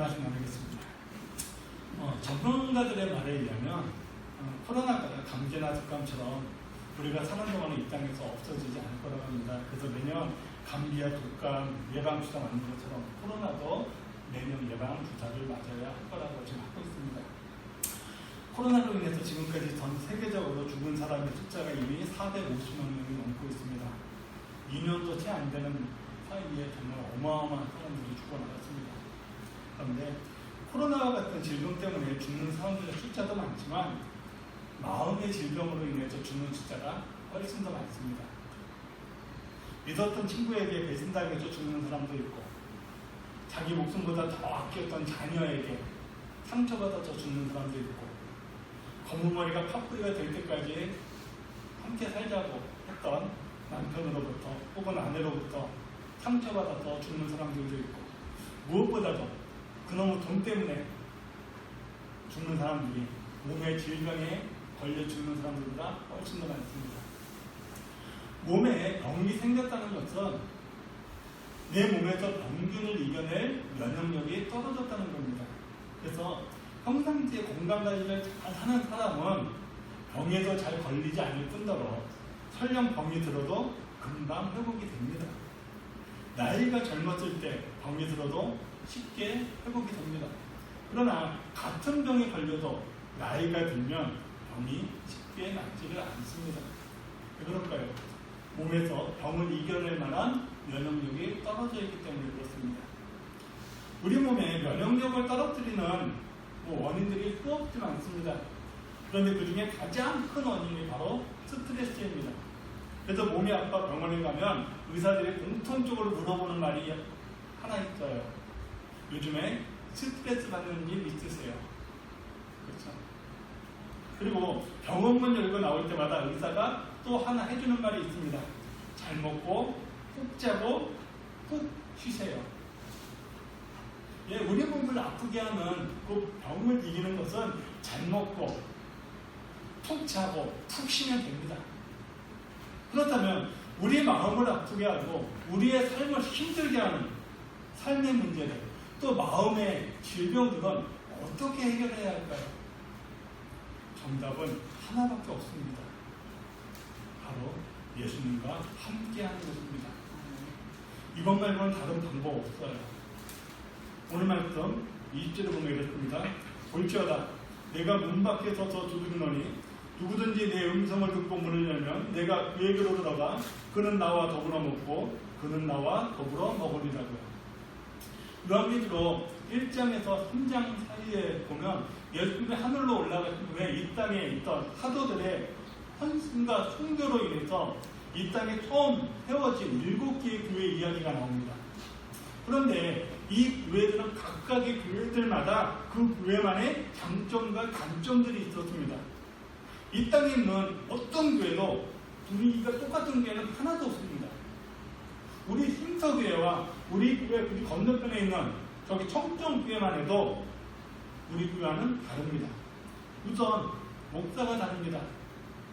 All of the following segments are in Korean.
말씀 나누겠습니다. 전문가들의 말에 의하면 코로나가 감기나 독감처럼 우리가 사는 동안에 이 땅에서 없어지지 않을 거라고 합니다. 그래서 매년 감기와 독감 예방주사 맞는 것처럼 코로나도 매년 예방주사를 맞아야 할 거라고 지금 하고 있습니다. 코로나로 인해서 지금까지 전 세계적으로 죽은 사람의 숫자가 이미 450만 명이 넘고 있습니다. 2년도 채 안 되는 사이에 정말 어마어마한 사람들이 죽어나갔습니다. 그런데 코로나와 같은 질병 때문에 죽는 사람들의 숫자도 많지만 마음의 질병으로 인해서 죽는 숫자가 훨씬 더 많습니다. 믿었던 친구에게 배신당해서 죽는 사람도 있고 자기 목숨보다 더 아꼈던 자녀에게 상처받아서 죽는 사람도 있고 검은 머리가 팥뿌리가 될 때까지 함께 살자고 했던 남편으로부터 혹은 아내로부터 상처받아서 죽는 사람들도 있고 무엇보다도 그놈의 돈 때문에 죽는 사람들이 몸의 질병에 걸려 죽는 사람들보다 훨씬 더 많습니다. 몸에 병이 생겼다는 것은 내 몸에서 병균을 이겨낼 면역력이 떨어졌다는 겁니다. 그래서 평상시에 건강관리를 잘 하는 사람은 병에도 잘 걸리지 않을 뿐더러 설령 병이 들어도 금방 회복이 됩니다. 나이가 젊었을 때 병이 들어도 쉽게 회복이 됩니다. 그러나 같은 병에 걸려도 나이가 들면 병이 쉽게 낫지를 않습니다. 왜 그럴까요? 몸에서 병을 이겨낼 만한 면역력이 떨어져 있기 때문에 그렇습니다. 우리 몸에 면역력을 떨어뜨리는 원인들이 수없이 많습니다. 그런데 그 중에 가장 큰 원인이 바로 스트레스입니다. 그래서 몸이 아파 병원에 가면 의사들이 공통적으로 물어보는 말이 하나 있어요. 요즘에 스트레스 받는 일 있으세요? 그렇죠? 그리고 병원문 열고 나올 때마다 의사가 또 하나 해주는 말이 있습니다. 잘 먹고 푹 자고 푹 쉬세요. 예, 우리 몸을 아프게 하는 그 병을 이기는 것은 잘 먹고 푹 자고 푹 쉬면 됩니다. 그렇다면 우리 마음을 아프게 하고 우리의 삶을 힘들게 하는 삶의 문제를 또 마음의 질병들은 어떻게 해결해야 할까요? 정답은 하나밖에 없습니다. 바로 예수님과 함께하는 것입니다. 이것 말고는 다른 방법 없어요. 오늘 말씀 20절에 보면 이렇습니다. 볼지어다 내가 문 밖에 서서 두드리노니 누구든지 내 음성을 듣고 문을 열면 내가 그에게로 들어가 그는 나와 더불어 먹고 그는 나와 더불어 먹으리라고요. 요한계시록 1장에서 3장 사이에 보면 예수님이 하늘로 올라가신 후에 이 땅에 있던 사도들의 헌신과 순교로 인해서 이 땅에 처음 세워진 7개의 교회 이야기가 나옵니다. 그런데 이 교회들은 각각의 교회들마다 그 교회만의 장점과 단점들이 있었습니다. 이 땅에 있는 어떤 교회도 분위기가 똑같은 교회는 하나도 없습니다. 우리 신서교회와 우리 교회 그 건너편에 있는 저기 청정교회만 해도 우리 교회와는 다릅니다. 우선 목사가 다릅니다.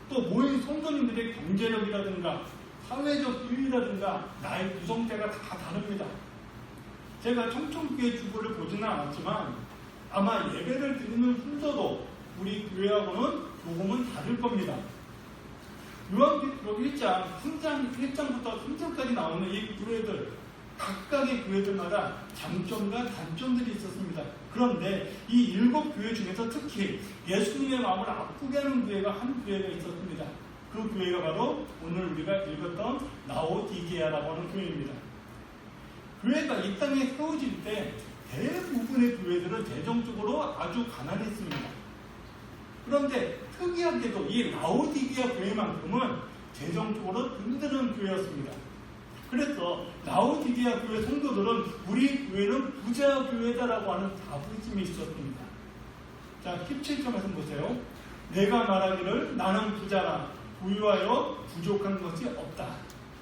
또 모인 성도님들의 경제력이라든가 사회적 지위라든가 나의 구성체가 다 다릅니다. 제가 청정교회 주보를 보지는 않았지만 아마 예배를 드리는 순서도 우리 교회하고는 조금은 다를 겁니다. 요한계시록 1장부터 3장까지 나오는 이 교회들, 각각의 교회들마다 장점과 단점들이 있었습니다. 그런데 이 7교회 중에서 특히 예수님의 마음을 아프게 하는 교회가 한 교회가 있었습니다. 그 교회가 바로 오늘 우리가 읽었던 라오디게아라고 하는 교회입니다. 교회가 이 땅에 세워질 때 대부분의 교회들은 재정적으로 아주 가난했습니다. 그런데 특이하게도 이 라오디게아 교회만큼은 재정적으로 든든한 교회였습니다. 그래서 라오디게아 교회 성도들은 우리 교회는 부자 교회다라고 하는 자부심이 있었습니다. 자, 17절 말씀 보세요. 내가 말하기를 나는 부자라 부유하여 부족한 것이 없다.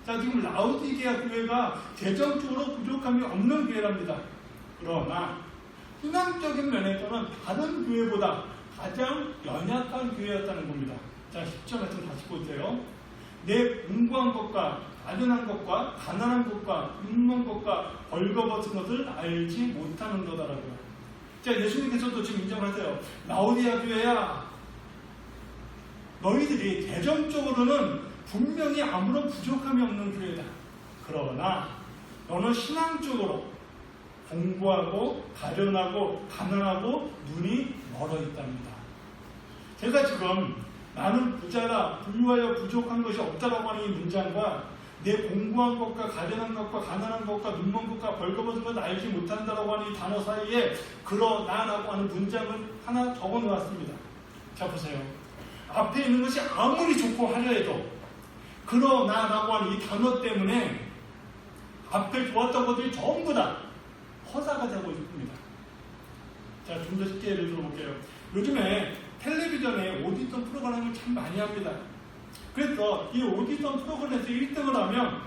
자, 지금 라오디게아 교회가 재정적으로 부족함이 없는 교회랍니다. 그러나 신앙적인 면에서는 다른 교회보다 가장 연약한 교회였다는 겁니다. 자, 10절 말씀 다시 보세요. 내 풍부한 것과 가련한 것과 가난한 것과 굶는 것과 벌거벗은 것을 알지 못하는 거다라고요. 그러니까 예수님께서도 지금 인정하세요. 라오디아 교회야, 너희들이 재정적으로는 분명히 아무런 부족함이 없는 교회다. 그러나 너는 신앙적으로 공부하고 가련하고 가난하고 눈이 멀어 있답니다. 제가 지금 나는 부자라 부유하여 부족한 것이 없다라고 하는 이 문장과 내 공부한 것과 가련한 것과 가난한 것과 눈 먼 것과 벌거벗은 것 알지 못한다라고 하는 이 단어 사이에 그러나라고 하는 문장을 하나 적어 놓았습니다. 자 보세요. 앞에 있는 것이 아무리 좋고 화려해도 그러나라고 하는 이 단어 때문에 앞에 좋았던 것들이 전부 다 허사가 되고 있습니다. 자, 좀 더 쉽게 예를 들어볼게요. 요즘에 텔레비전에 오디션 프로그램을 참 많이 합니다. 그래서 이 오디션 프로그램에서 1등을 하면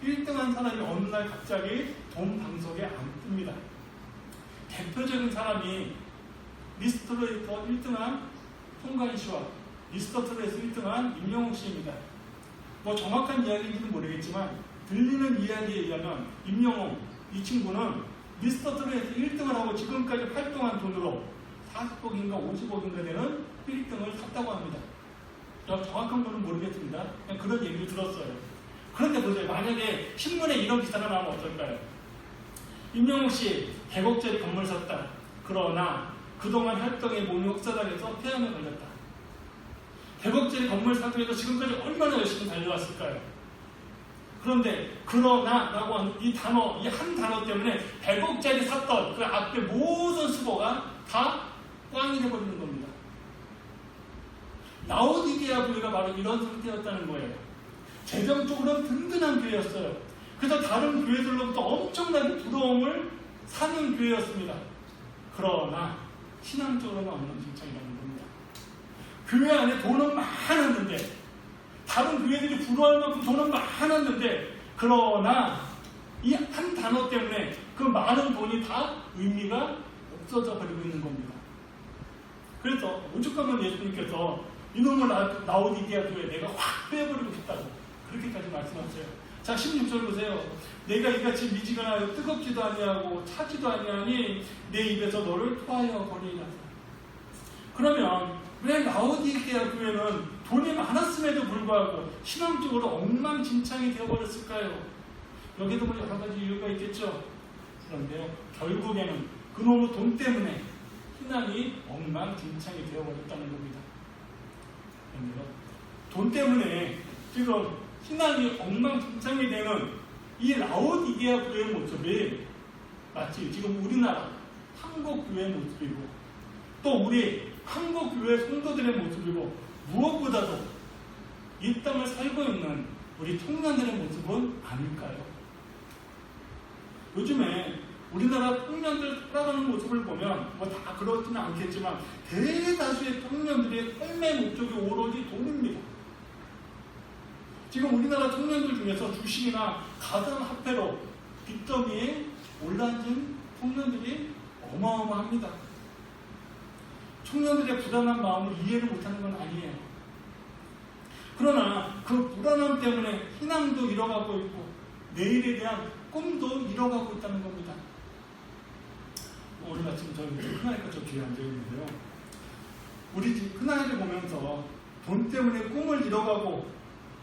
1등한 사람이 어느 날 갑자기 본 방송에 안 뜹니다. 대표적인 사람이 미스터트롯에서 1등한 송가인 씨와 미스터트롯에서 1등한 임영웅 씨입니다. 뭐 정확한 이야기인지는 모르겠지만 들리는 이야기에 의하면 임영웅 이 친구는 미스터트롯에서 1등을 하고 지금까지 활동한 돈으로 40억인가 50억인가 되는 1등을 샀다고 합니다. 정확한 거는 모르겠습니다. 그냥 그런 얘기를 들었어요. 그런데 보세요. 만약에 신문에 이런 기사가 나오면 어떨까요? 임영웅 씨 100억짜리 건물 샀다. 그러나 그동안 활동에 몸이 혹사당해서 폐암에 걸렸다. 100억짜리 건물 사기 위해서 지금까지 얼마나 열심히 달려왔을까요? 그런데 그러나라고 하는 이 단어, 이 한 단어 때문에 100억짜리 샀던 그 앞에 모든 수고가 다 꽝이 돼버리는 겁니다. 라오디게아 교회가 바로 이런 상태였다는 거예요. 재정적으로는 든든한 교회였어요. 그래서 다른 교회들로부터 엄청나게 부러움을 사는 교회였습니다. 그러나 신앙적으로는 엉망진창이라는 겁니다. 교회 안에 돈은 많았는데 다른 교회들이 부러워할 만큼 돈은 많았는데 그러나 이 한 단어 때문에 그 많은 돈이 다 의미가 없어져 버리고 있는 겁니다. 그래서 오죽하면 예수님께서 이놈을 라오디게아 교회 내가 확 빼버리고 싶다고 그렇게까지 말씀하세요. 자 16절 보세요. 내가 이같이 미지근하여 뜨겁지도 아니하고 차지도 아니하니 내 입에서 너를 토하여 버리리라. 그러면 왜 라오디게아 교회는 돈이 많았음에도 불구하고 신앙적으로 엉망진창이 되어버렸을까요? 여기도 뭐 여러 가지 이유가 있겠죠. 그런데요, 결국에는 그놈의 돈 때문에 신앙이 엉망진창이 되어버렸다는 겁니다. 그런데요, 돈 때문에 지금 신앙이 엉망진창이 되는 이 라오디게아 교회의 모습이 마치 지금 우리나라 한국 교회의 모습이고 또 우리 한국 교회 성도들의 모습이고 무엇보다도 이 땅을 살고 있는 우리 청년들의 모습은 아닐까요? 요즘에 우리나라 청년들 살아가는 모습을 보면 뭐 다 그렇지는 않겠지만 대다수의 청년들의 삶의 목적이 오로지 돈입니다. 지금 우리나라 청년들 중에서 주식이나 가상화폐로 빚더미에 올라앉은 청년들이 어마어마합니다. 청년들의 불안한 마음을 이해를 못하는 건 아니에요. 그러나 그 불안함 때문에 희망도 잃어가고 있고 내일에 대한 꿈도 잃어가고 있다는 겁니다. 오늘 아침 저희 큰아이가 저 뒤에 앉아있는데요. 우리 집 큰아이를 보면서 돈 때문에 꿈을 잃어가고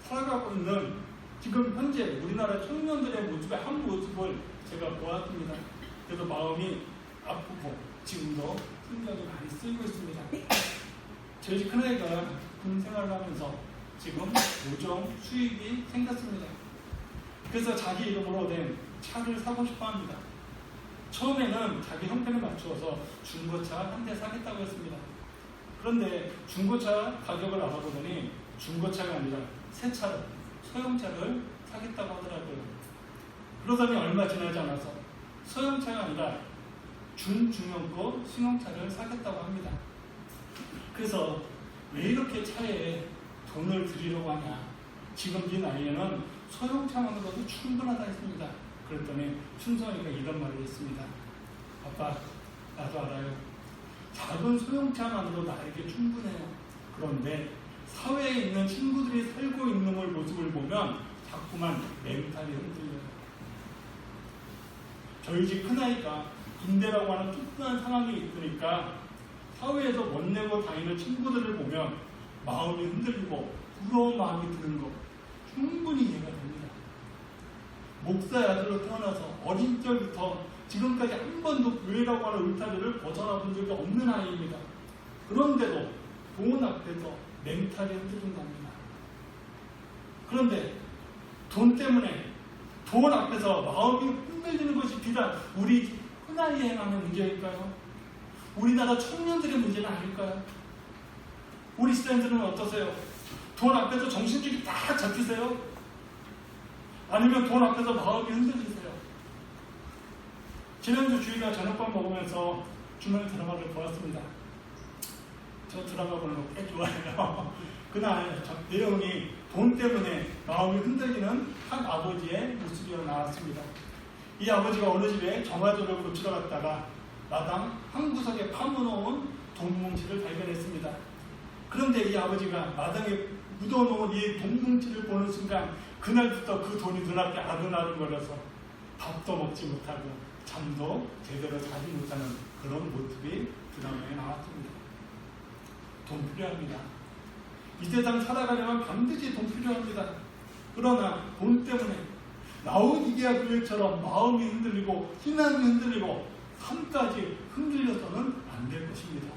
살아가고 있는 지금 현재 우리나라 청년들의 모습의 한 모습을 제가 보았습니다. 그래서 마음이 아프고 지금도 신경이 많이 쓰이고 있습니다. 저희 집 큰아이가 군 생활을 하면서 지금 노정 수익이 생겼습니다. 그래서 자기 이름으로 된 차를 사고 싶어 합니다. 처음에는 자기 형편에 맞추어서 중고차 한 대 사겠다고 했습니다. 그런데 중고차 가격을 알아보더니 중고차가 아니라 새 차를, 소형차를 사겠다고 하더라고요. 그러더니 얼마 지나지 않아서 소형차가 아니라 중형급 승용차를 사겠다고 합니다. 그래서 왜 이렇게 차에 돈을 들이려고 하냐? 지금 이 나이에는 소형차만으로도 충분하다 했습니다. 그랬더니 춘성이가 이런 말을 했습니다. 아빠, 나도 알아요. 작은 소형차만으로 나에게 충분해요. 그런데 사회에 있는 친구들이 살고 있는 모습을 보면 자꾸만 멘탈이 흔들려요. 저희 집 큰아이가 빈대라고 하는 쫓겨난 상황이 있으니까 사회에서 멋내고 다니는 친구들을 보면 마음이 흔들리고 부러운 마음이 드는 것 충분히 이해가 됩니다. 목사의 아들로 태어나서 어린 적부터 지금까지 한 번도 교회라고 하는 울타리를 벗어나 본 적이 없는 아이입니다. 그런데도 돈 앞에서 멘탈이 흔들린답니다. 그런데 돈 때문에 돈 앞에서 마음이 흔들리는 것이 비단 우리 흔하게 행하는 문제일까요? 우리나라 청년들의 문제는 아닐까요? 우리 시대인들은 어떠세요? 돈 앞에서 정신줄이 딱 잡히세요? 아니면 돈 앞에서 마음이 흔들리세요? 지난주 주희가 저녁밥 먹으면서 주말에 드라마를 보았습니다. 저 드라마 보는 거 꽤 좋아해요. 그날 내용이 돈 때문에 마음이 흔들리는 한 아버지의 모습이 나왔습니다. 이 아버지가 어느 집에 정화조를 고치러 갔다가 마당 한 구석에 파묻어놓은 돈 뭉치를 발견했습니다. 그런데 이 아버지가 마당에 묻어놓은 이 돈 뭉치를 보는 순간 그날부터 그 돈이 눈앞에 아른아른거려서 밥도 먹지 못하고 잠도 제대로 자지 못하는 그런 모습이 드라마에 나왔습니다. 돈 필요합니다. 이 세상 살아가려면 반드시 돈 필요합니다. 그러나 돈 때문에 라오디게아 교회처럼 마음이 흔들리고 신앙이 흔들리고 삶까지 흔들려서는 안 될 것입니다.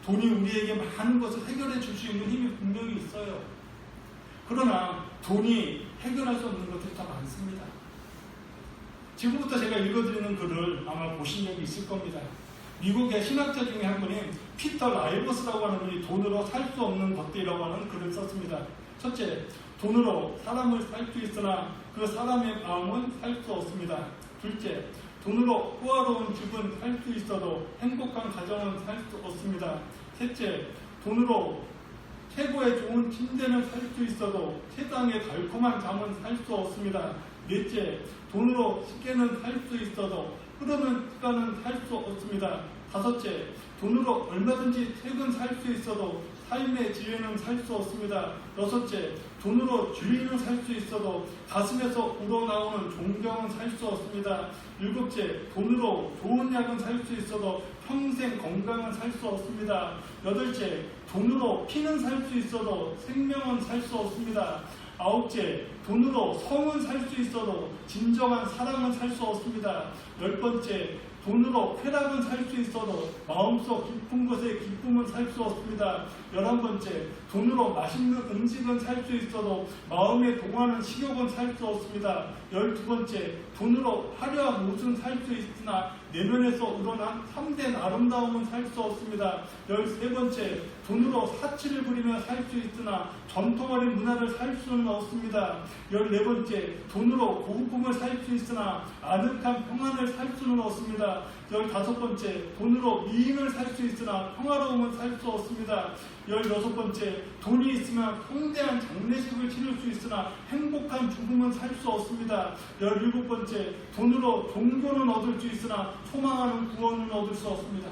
돈이 우리에게 많은 것을 해결해 줄 수 있는 힘이 분명히 있어요. 그러나 돈이 해결할 수 없는 것들이 더 많습니다. 지금부터 제가 읽어드리는 글을 아마 보신 적이 있을 겁니다. 미국의 신학자 중에 한 분이 피터 라이버스라고 하는 분이 돈으로 살 수 없는 것들이라고 하는 글을 썼습니다. 첫째, 돈으로 사람을 살 수 있으나 그 사람의 마음은 살 수 없습니다. 둘째, 돈으로 호화로운 집은 살 수 있어도 행복한 가정은 살 수 없습니다. 셋째, 돈으로 최고의 좋은 침대는 살 수 있어도 세상의 달콤한 잠은 살 수 없습니다. 넷째, 돈으로 시계는 살 수 있어도 흐르는 시간은 살 수 없습니다. 다섯째, 돈으로 얼마든지 책은 살 수 있어도 삶의 지혜는 살 수 없습니다. 여섯째, 돈으로 주의는 살 수 있어도 가슴에서 우러나오는 존경은 살 수 없습니다. 일곱째, 돈으로 좋은 약은 살 수 있어도 평생 건강은 살 수 없습니다. 여덟째, 돈으로 피는 살 수 있어도 생명은 살 수 없습니다. 아홉째, 돈으로 성은 살 수 있어도 진정한 사랑은 살 수 없습니다. 열 번째, 돈으로 쾌락은 살 수 있어도 마음속 깊은 곳에 기쁨은 살 수 없습니다. 11번째, 돈으로 맛있는 음식은 살 수 있어도 마음에 동하는 식욕은 살 수 없습니다. 12번째, 돈으로 화려한 옷은 살 수 있으나 내면에서 우러난 참된 아름다움은 살 수 없습니다. 13번째, 돈으로 사치를 부리며 살 수 있으나 전통 어린 문화를 살 수는 없습니다. 14번째, 돈으로 고급품을 살 수 있으나 아늑한 평안을 살 수는 없습니다. 15번째, 돈으로 미인을 살 수 있으나 평화로움은 살 수 없습니다. 16번째, 돈이 있으면 성대한 장례식을 치를 수 있으나 행복한 죽음은 살 수 없습니다. 17번째, 돈으로 종교는 얻을 수 있으나 소망하는 구원은 얻을 수 없습니다.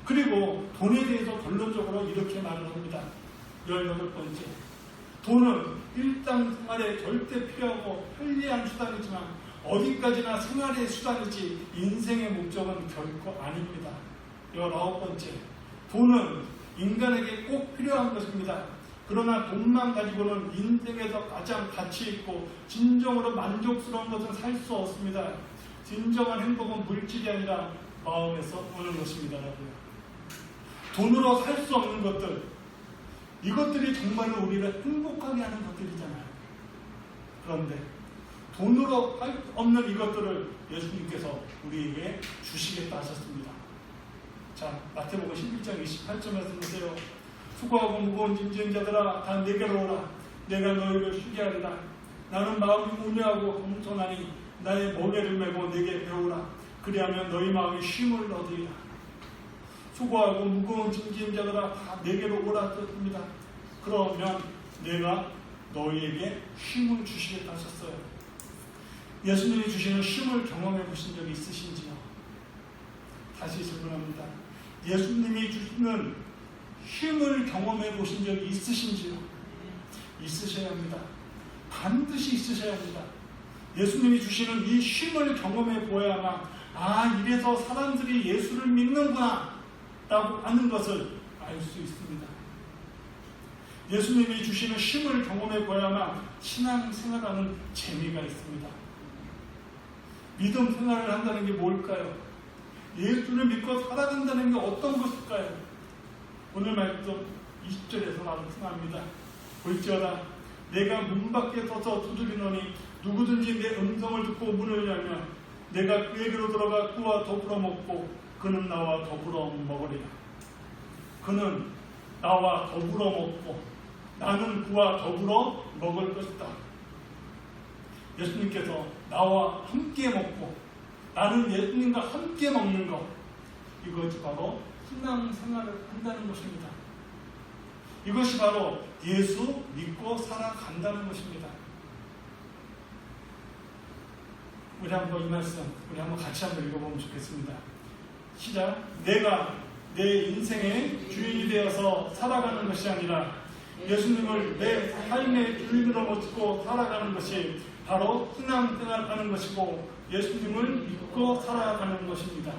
그리고 돈에 대해서 결론적으로 이렇게 말을 합니다. 18번째, 돈은 일상생활에 절대 필요하고 편리한 수단이지만 어디까지나 생활의 수단이지 인생의 목적은 결코 아닙니다. 19번째, 돈은 인간에게 꼭 필요한 것입니다. 그러나 돈만 가지고는 인생에서 가장 가치 있고 진정으로 만족스러운 것은 살 수 없습니다. 진정한 행복은 물질이 아니라 마음에서 오는 것입니다라고요. 돈으로 살 수 없는 것들, 이것들이 정말로 우리를 행복하게 하는 것들이잖아요. 그런데 돈으로 할 수 없는 이것들을 예수님께서 우리에게 주시겠다 하셨습니다. 자, 마태복음 11장 28절 말씀 보세요. 수고하고 무거운 짐진 자들아 다 내게로 오라. 내가 너희를 쉬게 하리라. 나는 마음이 온유하고 겸손하니 나의 멍에를 메고 내게 배우라. 그리하면 너희 마음이 쉼을 얻으리라. 수고하고 무거운 짐진 자들아 다 내게로 오라 했습니다. 그러면 내가 너희에게 쉼을 주시겠다 하셨어요. 예수님이 주시는 쉼을 경험해 보신 적이 있으신지요? 다시 질문합니다. 예수님이 주시는 쉼을 경험해 보신 적이 있으신지요? 있으셔야 합니다. 반드시 있으셔야 합니다. 예수님이 주시는 이 쉼을 경험해 보아야만 이래서 사람들이 예수를 믿는구나 라고 하는 것을 알 수 있습니다. 예수님이 주시는 쉼을 경험해 보야만 신앙생활하는 재미가 있습니다. 믿음 생활을 한다는 게 뭘까요? 예수를 믿고 살아간다는 게 어떤 것일까요? 오늘 말씀 20절에서 말씀합니다. 볼지어다 내가 문 밖에 서서 두드리노니 누구든지 내 음성을 듣고 문을 열면 내가 그에게로 들어가 그와 더불어 먹고 그는 나와 더불어 먹으리라. 그는 나와 더불어 먹고 나는 그와 더불어 먹을 것이다. 예수님께서 나와 함께 먹고 나는 예수님과 함께 먹는 것, 이것이 바로 신앙생활을 한다는 것입니다. 이것이 바로 예수 믿고 살아간다는 것입니다. 우리 한번 이 말씀 한번 같이 한번 읽어보면 좋겠습니다. 시작. 내가 내 인생의 주인이 되어서 살아가는 것이 아니라 예수님을 내 삶의 주인으로 모시고 살아가는 것이 바로 신앙생활하는 것이고 예수님을 믿고 살아가는 것입니다.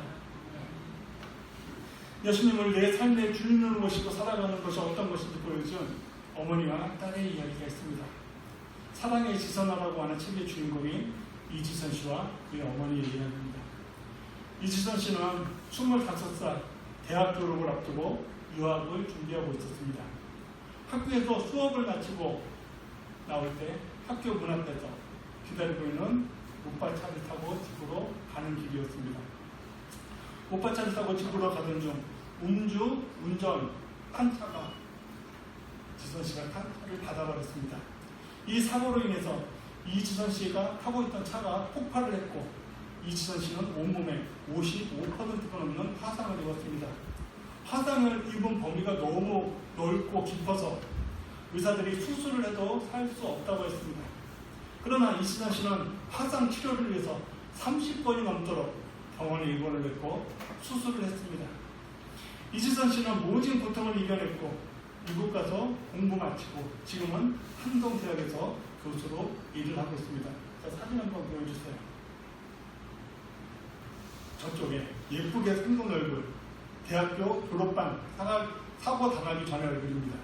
예수님을 내 삶의 주인으로 모시고 살아가는 것이 어떤 것인지 보여준 어머니와 딸의 이야기가 있습니다. 사랑의 지선아라고 하는 책의 주인공이 이지선 씨와 그의 어머니의 이야기입니다. 이지선 씨는 25살 대학 졸업을 앞두고 유학을 준비하고 있었습니다. 학교에서 수업을 마치고 나올 때 학교 문 앞에서 기다리고 있는 오빠차를 타고 집으로 가는 길이었습니다. 오빠차를 타고 집으로 가던 중 운전 한 차가 지선 씨가 탄 차를 받아버렸습니다. 이 사고로 인해서 이지선 씨가 타고 있던 차가 폭발을 했고 이지선 씨는 온몸에 55%가 넘는 화상을 입었습니다. 화상을 입은 범위가 너무 넓고 깊어서 의사들이 수술을 해도 살 수 없다고 했습니다. 그러나 이지선 씨는 화상 치료를 위해서 30번이 넘도록 병원에 입원을 했고 수술을 했습니다. 이지선 씨는 모진 고통을 이겨냈고 미국 가서 공부 마치고 지금은 한동대학에서 교수로 일을 하고 있습니다. 자, 사진 한번 보여주세요. 저쪽에 예쁘게 생긴 얼굴, 대학교 졸업반 사고 당하기 전의 얼굴입니다.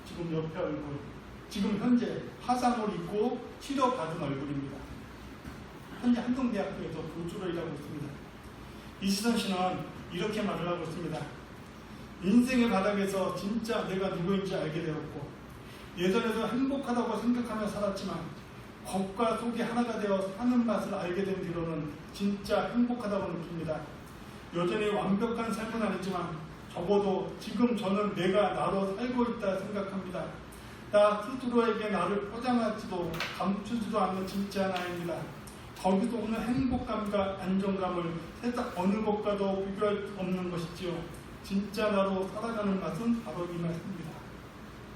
지금 옆에 얼굴, 지금 현재 화상을 입고 치료받은 얼굴입니다. 현재 한동대학교에서 교수로 일하고 있습니다. 이지선 씨는 이렇게 말을 하고 있습니다. 인생의 바닥에서 진짜 내가 누구인지 알게 되었고 예전에도 행복하다고 생각하며 살았지만 겉과 속이 하나가 되어 사는 맛을 알게 된 뒤로는 진짜 행복하다고 느낍니다. 여전히 완벽한 삶은 아니지만 적어도 지금 저는 내가 나로 살고 있다 생각합니다. 나 스스로에게 나를 포장하지도 감추지도 않는 진짜 나입니다. 거기서 오는 행복감과 안정감을 세상 어느 것과도 비교할 수 없는 것이지요. 진짜 나로 살아가는 맛은 바로 이 맛입니다.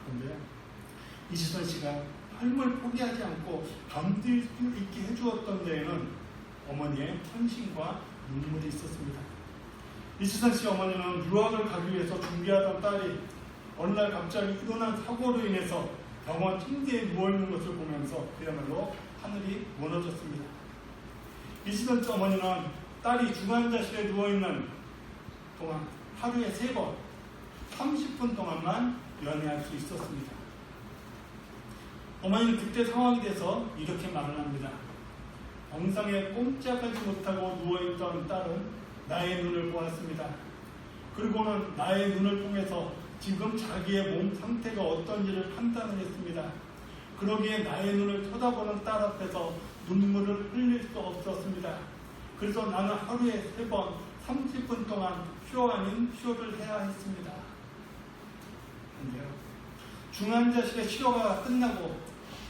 그런데요, 이지선 씨가 삶을 포기하지 않고 견딜 수 있게 해주었던 데에는 어머니의 헌신과 눈물이 있었습니다. 이지선 씨 어머니는 유학을 가기 위해서 준비하던 딸이 어느 날 갑자기 일어난 사고로 인해서 병원 침대에 누워있는 것을 보면서 그야말로 하늘이 무너졌습니다. 이지선 씨 어머니는 딸이 중환자실에 누워있는 동안 하루에 3번 30분 동안만 연애할 수 있었습니다. 어머니는 그때 상황이 돼서 이렇게 말을 합니다. 병상에 꼼짝하지 못하고 누워있던 딸은 나의 눈을 보았습니다. 그리고는 나의 눈을 통해서 지금 자기의 몸 상태가 어떤지를 판단을 했습니다. 그러기에 나의 눈을 쳐다보는 딸 앞에서 눈물을 흘릴 수 없었습니다. 그래서 나는 하루에 3번 30분 동안 쇼 아닌 쇼를 해야 했습니다. 그런데요, 중환자실의 치료가 끝나고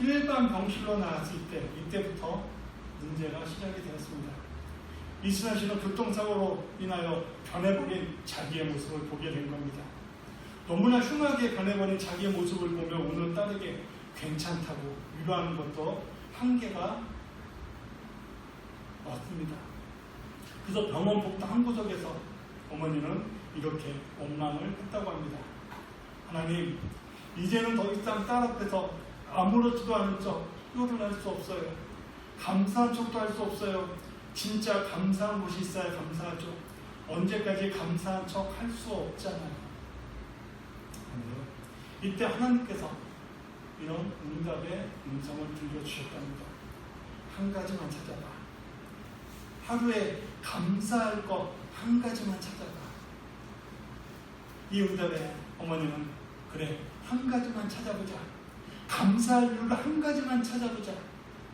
일반 병실로 나왔을 때 이때부터 문제가 시작이 되었습니다. 이지선 씨는 교통사고로 인하여 변해버린 자기의 모습을 보게 된 겁니다. 너무나 흉하게 변해버린 자기의 모습을 보며 우는 딸에게 괜찮다고 위로하는 것도 한계가 왔습니다. 그래서 병원 복도 한 구석에서 어머니는 이렇게 원망을 했다고 합니다. 하나님, 이제는 더 이상 딸 앞에서 아무렇지도 않은 척 효를 할 수 없어요. 감사한 척도 할 수 없어요. 진짜 감사한 곳이 있어야 감사하죠. 언제까지 감사한 척 할 수 없잖아요. 이때 하나님께서 이런 응답의 음성을 들려주셨답니다. 한 가지만 찾아봐. 하루에 감사할 것 한 가지만 찾아봐. 이 응답에 어머니는 그래, 한 가지만 찾아보자. 감사할 이유를 한 가지만 찾아보자.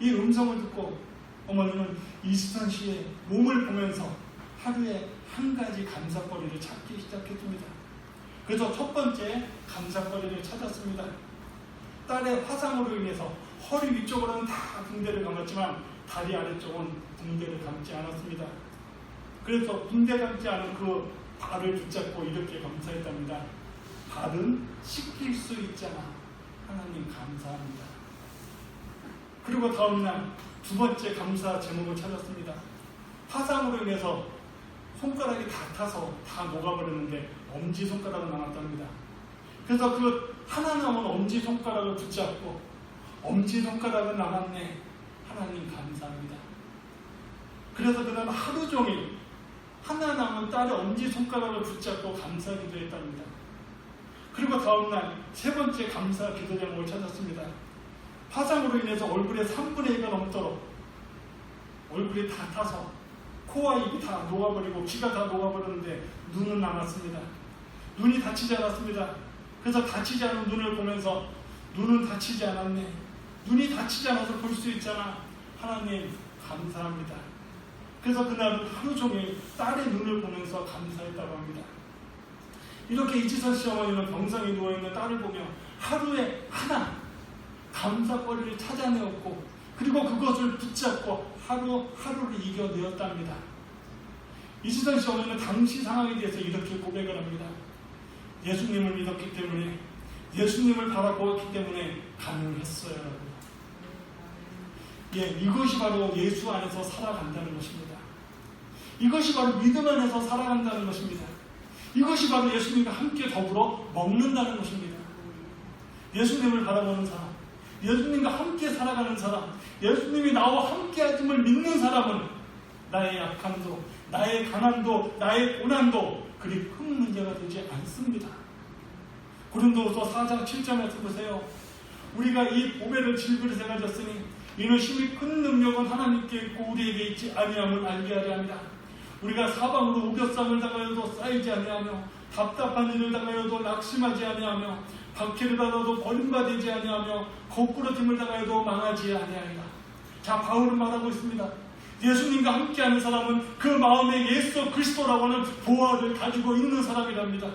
이 음성을 듣고 어머니는 이수선 씨의 몸을 보면서 하루에 한 가지 감사거리를 찾기 시작했습니다. 그래서 첫 번째 감사거리를 찾았습니다. 딸의 화상으로 인해서 허리 위쪽으로는 다 붕대를 감았지만 다리 아래쪽은 붕대를 감지 않았습니다. 그래서 붕대 감지 않은 그 발을 붙잡고 이렇게 감사했답니다. 발은 씻길 수 있잖아. 하나님 감사합니다. 그리고 다음날 두 번째 감사 제목을 찾았습니다. 화상으로 인해서 손가락이 다 타서 다 녹아버렸는데 엄지손가락은 남았답니다. 그래서 그 하나 남은 엄지손가락을 붙잡고 엄지손가락은 남았네. 하나님 감사합니다. 그래서 그다음 하루 종일 하나 남은 딸의 엄지손가락을 붙잡고 감사 기도했답니다. 그리고 다음날 세 번째 감사 기도 제목을 찾았습니다. 화상으로 인해서 얼굴에 3분의 1가 넘도록 얼굴이 다 타서 코와 입이 다 녹아버리고 귀가 다 녹아버렸는데 눈은 남았습니다. 눈이 다치지 않았습니다. 그래서 다치지 않은 눈을 보면서 눈은 다치지 않았네. 눈이 다치지 않아서 볼 수 있잖아. 하나님 감사합니다. 그래서 그날 하루 종일 딸의 눈을 보면서 감사했다고 합니다. 이렇게 이지선 씨 어머니는 병상에 누워있는 딸을 보며 하루에 하나 감사거리를 찾아내었고 그리고 그것을 붙잡고 하루를 이겨내었답니다. 이지선 씨 어머니는 당시 상황에 대해서 이렇게 고백을 합니다. 예수님을 믿었기 때문에, 예수님을 바라보았기 때문에 가능했어요. 예, 이것이 바로 예수 안에서 살아간다는 것입니다. 이것이 바로 믿음 안에서 살아간다는 것입니다. 이것이 바로 예수님과 함께 더불어 먹는다는 것입니다. 예수님을 바라보는 사람, 예수님과 함께 살아가는 사람, 예수님이 나와 함께 하심을 믿는 사람은 나의 약함도, 나의 가난도, 나의 고난도 그리 큰 문제가 되지 않습니다. 고린도후서 4장 7절에서 보세요. 우리가 이 보배를 질그릇에 가졌으니 이는 심히 큰 능력은 하나님께 있고 우리에게 있지 아니함을 알게 하려 합니다. 우리가 사방으로 우겨쌈을 당하여도 쌓이지 아니하며 답답한 일을 당하여도 낙심하지 아니하며 박해를 받아도 버림받지 아니하며 거꾸러짐을 당하여도 망하지 아니하리라. 자, 바울은 말하고 있습니다. 예수님과 함께하는 사람은 그 마음에 예수 그리스도라고 하는 보화를 가지고 있는 사람이랍니다.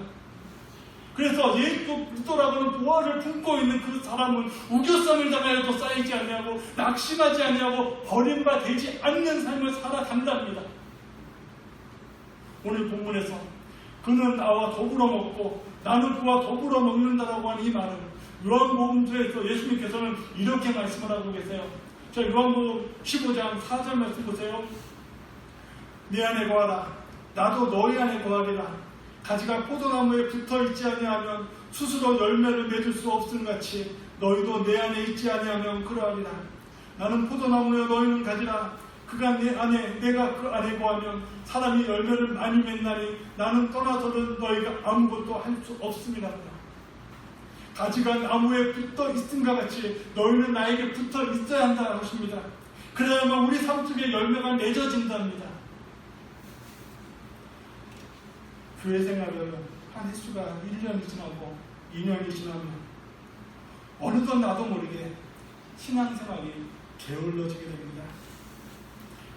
그래서 예수 그리스도라고 하는 보화를 품고 있는 그 사람은 우겨쌈을 당하여도 쌓이지 아니하고 낙심하지 아니하고 버림받지 않는 삶을 살아간답니다. 오늘 본문에서 그는 나와 더불어 먹고 나는 그와 더불어 먹는다라고 하는 이 말은 요한복음서에서 예수님께서는 이렇게 말씀을 하고 계세요. 자, 요한복음 15장 4절 말씀 보세요. 내 안에 거하라. 나도 너희 안에 거하리라. 가지가 포도나무에 붙어있지 아니하면 스스로 열매를 맺을 수 없음 같이 너희도 내 안에 있지 아니하면 그러하리라. 나는 포도나무여 너희는 가지라. 그가 내 안에 내가 그 안에 거하면 사람이 열매를 많이 맺나니 나는 떠나서는 너희가 아무것도 할 수 없습니다. 가지가 나무에 붙어 있음과 같이 너희는 나에게 붙어 있어야 한다는 것입니다. 그래야만 우리 삶 속에 열매가 맺어진답니다. 교회 생활을 한 횟수가 1년이 지나고 2년이 지나면 어느덧 나도 모르게 신앙생활이 게을러지게 됩니다.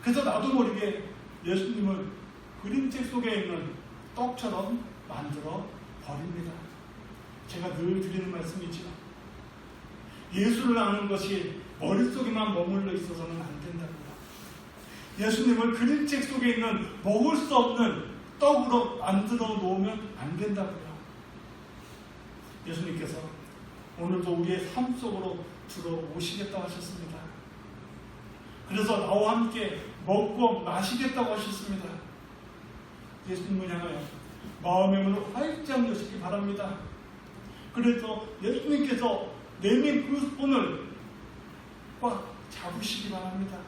그래서 나도 모르게 예수님을 그림책 속에 있는 떡처럼 만들어 버립니다. 제가 늘 드리는 말씀이지만 예수를 아는 것이 머릿속에만 머물러 있어서는 안 된답니다. 예수님을 그림책 속에 있는 먹을 수 없는 떡으로 만들어 놓으면 안 된다고요. 예수님께서 오늘도 우리의 삶 속으로 들어오시겠다고 하셨습니다. 그래서 나와 함께 먹고 마시겠다고 하셨습니다. 예수님을 향하여 마음의 문을 활짝 여시기 바랍니다. 그래서 예수님께서 내민 그 손을 꽉 잡으시기 바랍니다.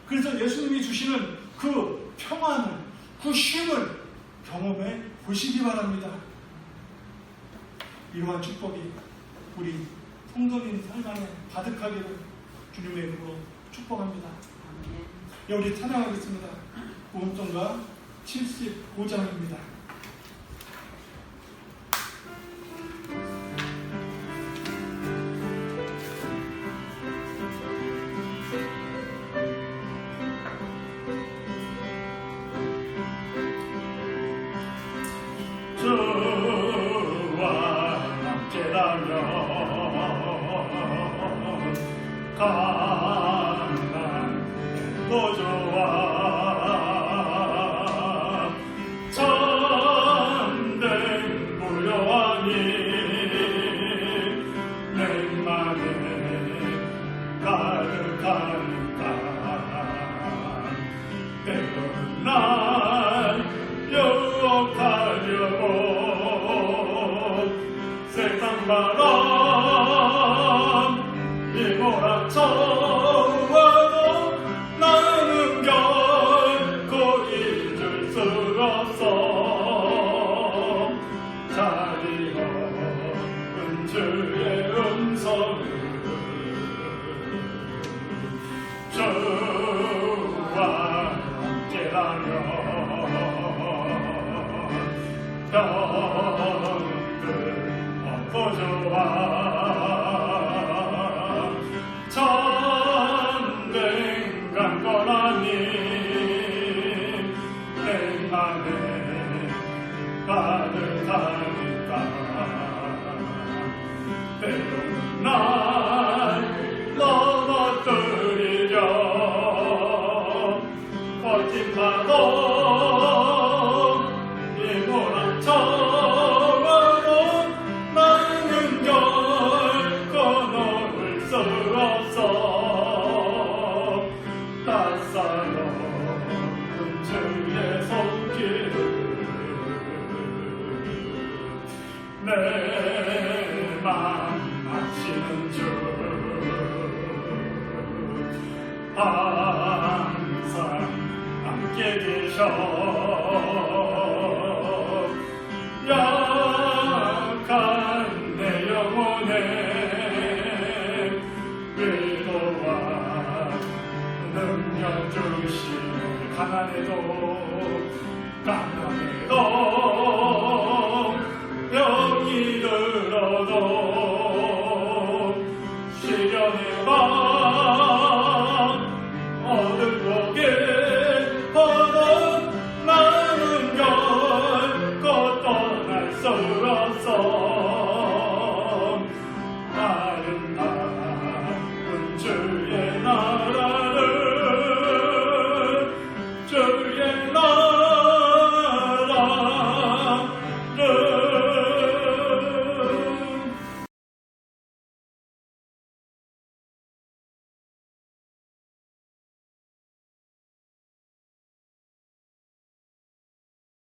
그래서 예수님이 주시는 그 평안을, 그 쉼을 경험해 보시기 바랍니다. 이러한 축복이 우리 성도님 삶 안에 가득하기를 주님의 이름으로 축복합니다. 예, 우리 찬양하겠습니다. 구음성가 75장입니다. 주와 함께라면 강난도 좋아 참된 무료하니 내 맘에 가득하니까 때로는 날 유혹하려고 세상 바람 이몰아쳐와도 나는 결코 잊을 수 없어 자리 없은 주의 음성을 주와 함께라면 병들 없고 좋아 참된 강건하니 내 맘에 가득하니까 때로는 날 넘어뜨리려 버틴다도 이몰아쳐와도 나는 결코 놓을 수 없어 따사로운 주의 손길을 내 맘 아시는 주 항상 함께 계셔 약한 내 영혼에 위로와 능력 주시네 가난해도